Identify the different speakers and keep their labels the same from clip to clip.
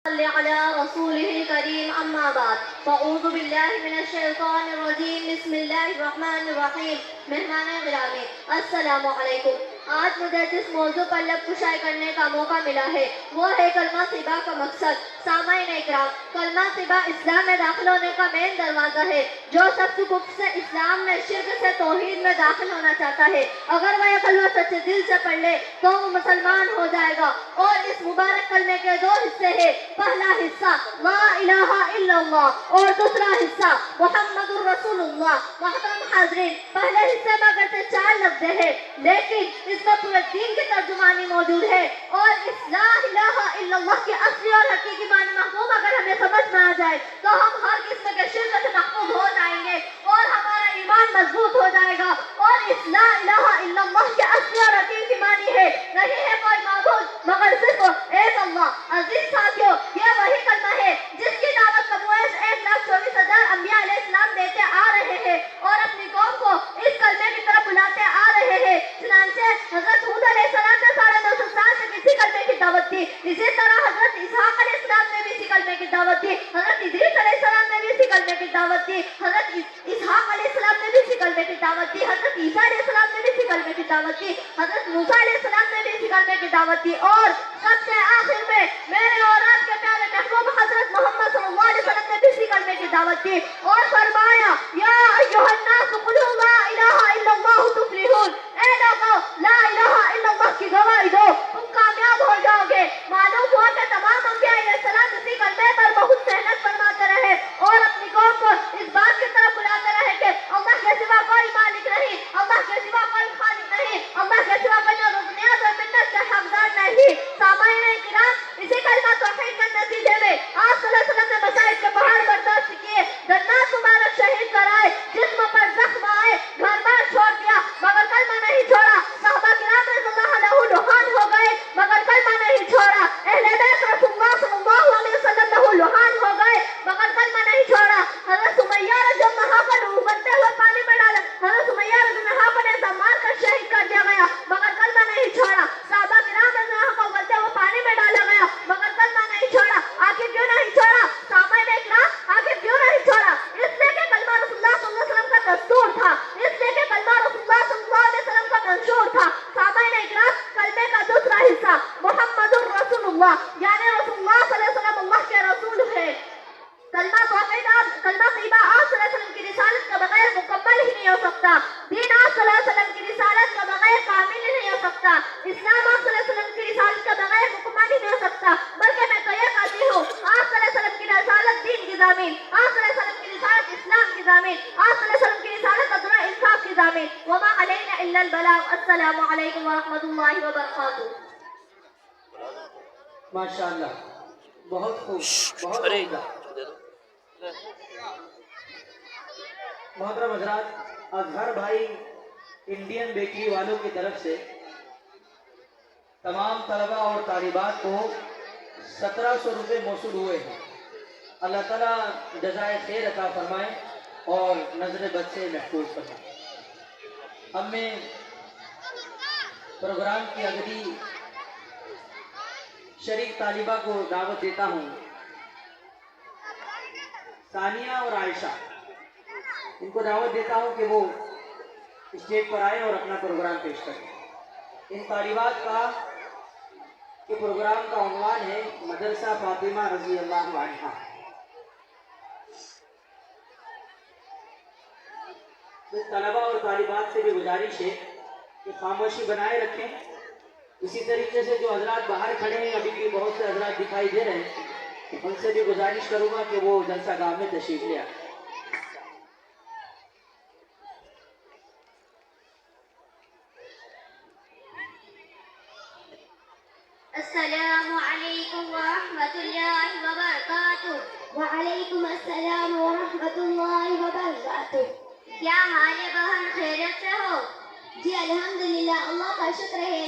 Speaker 1: صلی علی رسولہ الکریم اما بعد فاعوذ باللہ من الشیطان الرجیم بسم اللہ الرحمن الرحیم مہمان گرامی السلام علیکم. آج مجھے جس موضوع پر لب کشائی کرنے کا موقع ملا ہے وہ ہے کلمہ طیبہ کا مقصد. سامعین اکرام، کلمہ طیبہ اسلام میں داخل ہونے کا مین دروازہ ہے. جو شخص کفر سے اسلام میں، شرک سے توحید میں داخل ہونا چاہتا ہے، اگر وہ یہ کلمہ سچے دل سے پڑھ لے تو وہ مسلمان ہو جائے گا. اور اس مبارک کلمے کے دو حصے ہیں. پہلا حصہ لا الہ الا اللہ اور دوسرا حصہ محمد الرسول اللہ. محترم حاضرین، پہلے حصے میں اگرچہ 4 لفظ ہیں لیکن اس میں پورے دین کی ترجمانی موجود ہے. اور اس لا الہ الا اللہ کی اصلی اور حقیقی معنی مفہوم اگر ہمیں سمجھ میں آ جائے تو ہم ہر قسم کے شرک سے محفوظ ہو جائیں گے اور ہمارا ایمان مضبوط ہو جائے گا. اور اس لا الہ الا اللہ کے اصلی اور حقیقی معنی ہے نہیں ہے کوئی معبود مگر صرف ایک اللہ. عزیز ساتھیوں، یہ وہی کلمہ ہے جس کی دعوت کمویش 1,24,000 انبیاء علیہ السلام دیتے آ رہے ہیں اور اپنی قوم کو اس کلمے کی طرف بلاتے آ رہے ہیں. چنانچہ حضرت ہود علیہ السلام نے 950 سال سے کسی کلمے کی دعوت دی. اسی طرح حضرت اسحاق علیہ السلام نے بھی اسی کلمے کی دعوت دی. حضرت ادریس علیہ السلام نے بھی اسی کلمے کی دعوت دی. حضرت اسحاق علیہ السلام نے بھی اسی کلمے کی دعوت دی. حضرت عیسیٰ علیہ السلام نے بھی اسی کلمے کی دعوت دی. حضرت موسیٰ علیہ السلام نے بھی اسی کلمے کی دعوت دی. اور سب سے آخر میں میرے اور آپ کے پیارے محبوب حضرت محمد صلی اللہ علیہ وسلم نے بھی اسی کلمے کی دعوت دی اور فرمایا یا ایھا الناس قولوا لا الہ الا اللہ تفلحون. اے لوگو، لا الہ الا اللہ کی گواہی دو، تم کامیاب ہو جاؤ گے. معلوم ہوا کہ تمام انبیاء علیہ السلام اسی کلمے پر بہت محنت فرماتے رہے اور اپنی قوم کو اس بات کی طرف بلاتے رہے کہ اللہ کے سوا کوئی مالک نہیں، اللہ کے سوا کوئی خالق نہیں، اللہ کے سوا کوئی ربوبیت اور منت کا حقدار نہیں. سامعین کرام، اسی کلمہ توحید کے نتیجے میں آپ صلی اللہ علیہ وسلم نے مصائب کے پہاڑ برداشت کیے، جنات مبارک شہید کرائے، جسم پر زخم آئے، گھر بار چھوڑ دیا مگر کلمہ نہیں چھوڑا. صحابہ کرام رضی اللہ عنہم لوہان ہو گئے مگر کلمہ نہیں چھوڑا. اہل بیت رسول اللہ صلی اللہ علیہ وسلم لوہان ہو گئے مگر کلمہ نہیں چھوڑا. حضرت سمیہ رضی اللہ عنہا کو ابلتے ہوئے پانی میں ڈالا، حضرت سمیہ رضی اللہ عنہا کو نیزہ مار کر شہید کر دیا گیا مگر کلمہ نہیں چھوڑا. صحابہ کرام رضی اللہ عنہم کو ابلتے ہوئے پانی میں ڈالا گیا مگر کلمہ نہیں چھوڑا. آخر کیوں نہیں چھوڑا؟ سامعین اکرام، آخر کیوں نہیں چھوڑا؟ اس لیے کہ کلمہ رسول اللہ صلی اللہ علیہ وسلم کا دستور تھا، اس لیے کہ کلمہ رسول اللہ صلی اللہ علیہ وسلم کا منشور تھا. سامعین اکرام، کلمے کا دوسرا حصہ محمد الرسول اللہ، یعنی رسول اللہ صلی اللہ علیہ وسلم اللہ کے رسول ہے. کلمہ طیبہ آپ صلی اللہ علیہ وسلم کی رسالت کے بغیر مکمل ہی نہیں ہو سکتا. دین آپ صلی اللہ علیہ وسلم کی رسالت کے بغیر کامل ہی نہیں ہو سکتا. اسلام آپ صلی اللہ علیہ وسلم کی رسالت کے بغیر مکمل ہی نہیں ہو سکتا. بلکہ میں تو یہ کہتی ہوں، آپ صلی اللہ علیہ وسلم کی رسالت دین کی ضامن، آپ صلی اللہ علیہ وسلم کی رسالت اسلام کی ضامن، آپ صلی اللہ علیہ وسلم کی رسالت عدل و انصاف کی ضامن. وما علینا الا البلاغ. السلام علیکم ورحمۃ اللہ وبرکاتہ.
Speaker 2: ماشاءاللہ، بہت خوب، بہت عمدہ. محترم حضرات، اظہر بھائی انڈین بیکری والوں کی طرف سے تمام طلبہ اور طالبات کو 1700 روپے موصول ہوئے ہیں. اللہ تعالیٰ جزائے خیر عطا فرمائے اور نظر بد سے محفوظ فرمائے. اب میں پروگرام کی اگلی شریک طالبہ کو دعوت دیتا ہوں، ثانیہ اور عائشہ. ان کو دعوت دیتا ہوں کہ وہ اسٹیج پر آئیں اور اپنا پروگرام پیش کریں. ان طالبات کا یہ پروگرام کا عنوان ہے مدرسہ فاطمہ رضی اللہ عنہا. طلبہ اور طالبات سے بھی گزارش ہے کہ خاموشی بنائے رکھیں. اسی طریقے سے جو حضرات باہر کھڑے ہیں، ابھی بھی بہت سے حضرات دکھائی دے رہے ہیں، ان سے بھی گزارش کروں گا کہ وہ جلسہ گاہ میں تشریف لے آئیں.
Speaker 1: السلام علیکم ورحمۃ اللہ وبرکاتہ. وعلیکم السلام ورحمۃ اللہ وبرکاتہ. کیا حال ہے بہن، خیریت سے ہو؟ جی الحمدللہ، اللہ کا شکر ہے.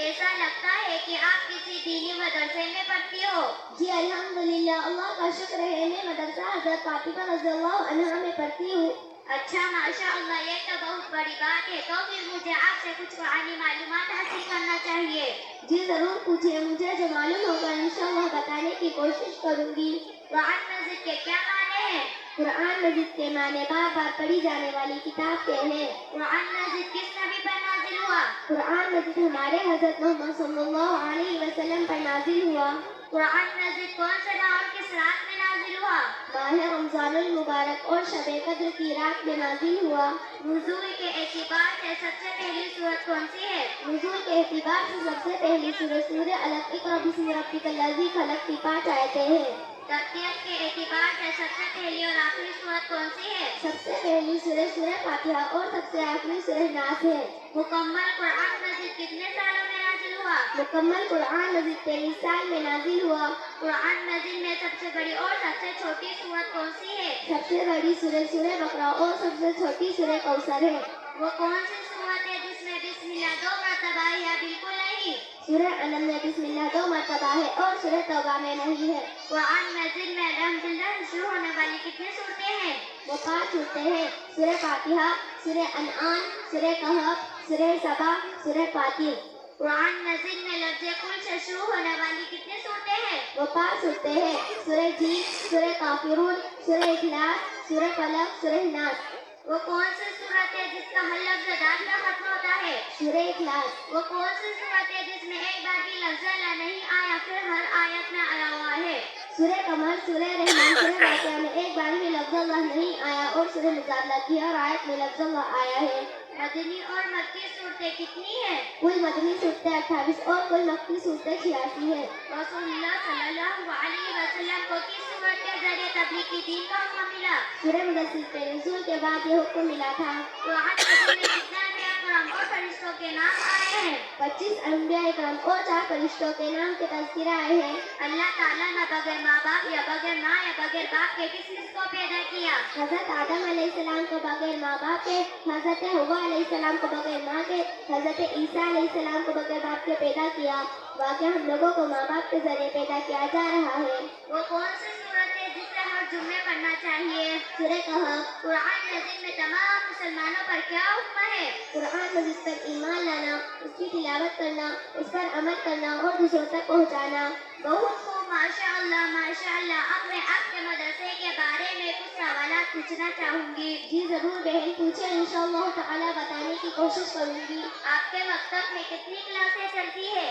Speaker 1: ایسا لگتا ہے کہ آپ کسی دینی مدرسے میں پڑھتی ہو. جی الحمدللہ، اللہ کا شکر ہے. میں مدرسہ حضرت فاطمہ رضی اللہ عنہا میں پڑھتی ہوں. अच्छा माशाअल्लाह, ये तो बहुत बड़ी बात है। तो फिर मुझे आपसे कुछ कुरानी मालूमात हासिल करना चाहिए। जी जरूर पूछिए, मुझे जो मालूम होगा इंशाअल्लाह बताने की कोशिश करूंगी। कुरान मजीद के क्या माने हैं? कुरान मजीद के माने बार बार पढ़ी जाने वाली किताब के हैं। कुरान मजीद किस नबी पर नाजिल हुआ? कुरान मजीद हमारे हजरत मोहम्मद सल्लल्लाहु अलैहि वसल्लम पर नाजिल हुआ। कुरान मजीद कौन से माह और किस रात में नाजिल हुआ? माह रमजानुल मुबारक और शब-ए कद्र की रात में नाजिल हुआ। नुज़ूल के एतबार से सबसे पहली सूरत कौन सी है? नुज़ूल के एतबार से सबसे पहली सूरत सूरह अलक, इक़रा बिस्मि रब्बिकल लज़ी खलक़ की 5 आयतें हैं। तरतीब के एतबार से सबसे पहली और आखिरी सूरत कौन सी है? सबसे पहली सूरह सूरह फातिहा और सबसे आखिरी सूरह नास है। मुकम्मल कुरान मजीद कितने सालों में नाजिल हुआ? मुकम्मल कुरान मजीद 23 साल में नाजिल हुआ। कुरान मजीद में सबसे बड़ी और सबसे छोटी सूरत कौन सी है? सबसे बड़ी सूरह सूरह बकरा और सबसे छोटी सूरह कौसर है। वो कौन सी सूरत है जिसमें बिस्मिल्लाह 2 मरतबा है या बिल्कुल नहीं? सूरह अनम में बिस्मिल्लाह 2 मरतबा है और सूरह तौबा में नहीं है। कुरान मजीद में अल्हम्दुलिल्लाह से शुरू होने वाली कितनी सूरतें हैं? वो 5 सूरतें हैं। सूरह फातिहा, सूरह अनआम, सूरह कहफ, सूरह सबा, सूरह फातिर। कुरान मजीद में लफ्ज़ कुल से शुरू होने वाली कितनी सूरतें हैं? वो 5 सूरतें हैं। सूरह जीन, सूरह काफिरून, सूरह इखलास, सूरह फलक, सूरह नास। वो कौन सी सूरत है जिसका हर लफ्ज़ दाल में खत्म होता है? सूरह इखलास। वो कौन सी सूरत है जिसमें एक बार भी लफ्ज़ अल्लाह नहीं आया फिर हर आयत में आया हुआ है? सूरह कमर, सूरह रहमान, सूरह वाक़िया में एक बार भी लफ्ज़ अल्लाह नहीं आया और सूरह मुजादला की हर आयत में लफ्ज़ अल्लाह आया है। मदनी और मक्की सूरतें कितनी हैं? कुल मदनी सूरतें 28 और कुल मक्की सूरतें 86 हैं। रसूलुल्लाह सल्लल्लाहु अलैहि वसल्लम को किस सूरत के जरिए तबलीग की दीन का हुक्म मिला? सूरह मुदस्सिर के नुज़ूल के बाद ये हुक्म मिला था। कुरान मजीद में कितने अंबिया करम और फरिश्तों के नाम आए हैं? 25 अंबिया करम और 4 फरिश्तों के नाम के तज़किरा आए हैं। अल्लाह ताला ने बगैर माँ बाप या बगैर माँ या बगैर बाप के किस को पैदा किया? हज़रत आदम अलैहिस्सलाम को बगैर माँ बाप के, हज़रत हव्वा अलैहिस्सलाम को बगैर माँ के, हज़रत ईसा अलैहिस्सलाम को बगैर बाप के पैदा किया। वाक़ई हम लोगों को माँ बाप के जरिए पैदा किया जा रहा है। वो कौन सी सूरत है जिसे हर जुम्मे पढ़ना चाहिए? सूरह कहफ। कुरान मजीद में तमाम मुसलमानों पर क्या हुक्म है? कुरान मजीद पर ईमान लाना, उसकी तिलावत करना, उस पर अमल करना और दूसरों तक पहुँचाना। बहुत खूब, माशाअल्लाह माशाअल्लाह। अब मैं आपके मदरसे के बारे में कुछ सवालात पूछना चाहूँगी। जी जरूर बहन पूछे, इंशाअल्लाह ताला बताने की कोशिश करूँगी। आपके मकतब में कितनी क्लासें चलती है?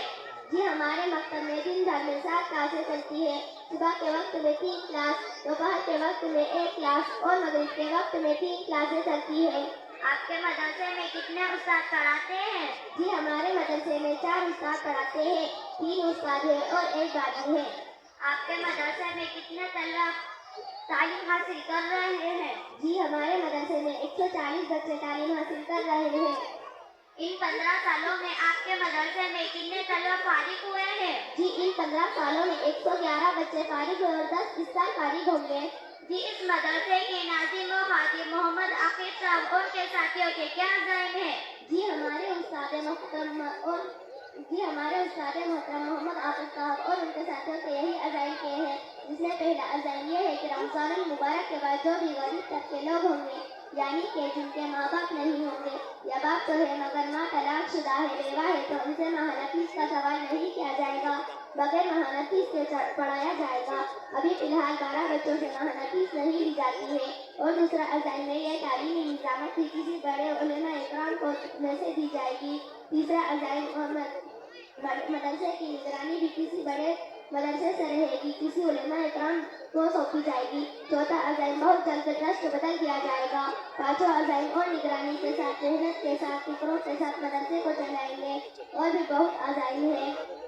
Speaker 1: जी हमारे मकतब में दिन भर में 7 क्लासें चलती है। सुबह के वक्त में 3 क्लास, दोपहर के वक्त में 1 क्लास और मगरिब के वक्त में 3 क्लासें चलती है। आपके मदरसे में कितने उस्ताद पढ़ाते हैं? जी हमारे मदरसे में 4 उस्ताद पढ़ाते हैं, 3 उस्ताद है और 1 बाजी है। आपके मदरसे में कितने तलबा तालीम हासिल कर रहे हैं? जी हमारे मदरसे में 140 बच्चे तालीम हासिल कर रहे हैं। इन 15 सालों में आपके मदरसे में कितने तलबा फारिग हुए हैं? जी इन 15 सालों में 111 बच्चे फारिग हुए और 10 इस साल फारिग होंगे। जी इस मदरसे के नाज़िम व खातिम मोहम्मद आकिब साहब और उनके साथियों के क्या अज़ाइम है? जी हमारे उस्ताद मोहतरम मोहम्मद आकिब साहब और उनके साथियों के यही अज़ाइम के हैं, जिसमें पहला अज़ाइम यह है कि रमज़ानुल मुबारक के बाद जो भी गरीब तक के लोग होंगे, यानी कि जिनके माँ बाप नहीं होंगे या बाप तो है मगर माँ तलाक शुदा है, बेवा है, तो उनसे महाना फीस का सवाल नहीं किया जाएगा, बगैर महाना फीस के पढ़ाया जाएगा। अभी फिलहाल 12 बच्चों से महाना फीस नहीं ली जाती है। और दूसरा अज़ाइम में यह तालीमी निज़ामत भी किसी बड़े उलेमा इकराम को में से दी जाएगी। तीसरा अज़ाइम मदरसे की निगरानी भी किसी बड़े मदरसे से रहेगी, किसी उलेमा इकराम को सौंपी जाएगी। चौथा अज़ाइम बहुत जल्द ट्रस्ट बदल दिया जाएगा। पांचवा अज़ाइम और निगरानी के साथ, मेहनत के साथ, फिक्रों के साथ मदरसे को चलाएंगे। और भी बहुत अज़ाइम है।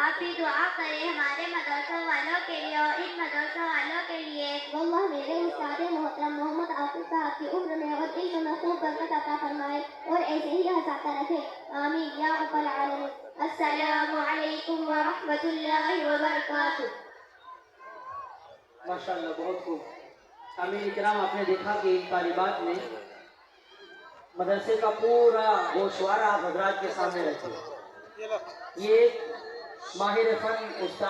Speaker 1: आप भी दुआ करें हमारे मदरसा वालों के लिए और इन मदरसा वालों के लिए। वल्लाह मेरे उस्ताद मोहतरम मोहम्मद आकिब साहब की उम्र में और इल्म में खूब बरकत अता फरमाए और ऐसे ही हंसाता रखे, आमीन या रब्बल आलमीन। अस्सलामु अलैकुम व रहमतुल्लाहि व बरकातुहू।
Speaker 2: माशाअल्लाह, बहुत खूब। सामीन इकराम, आपने देखा कि इन तालिबात ने मदरसे का पूरा गोशवारा हजरात के सामने रखे। ये माहिर फन उस्ताद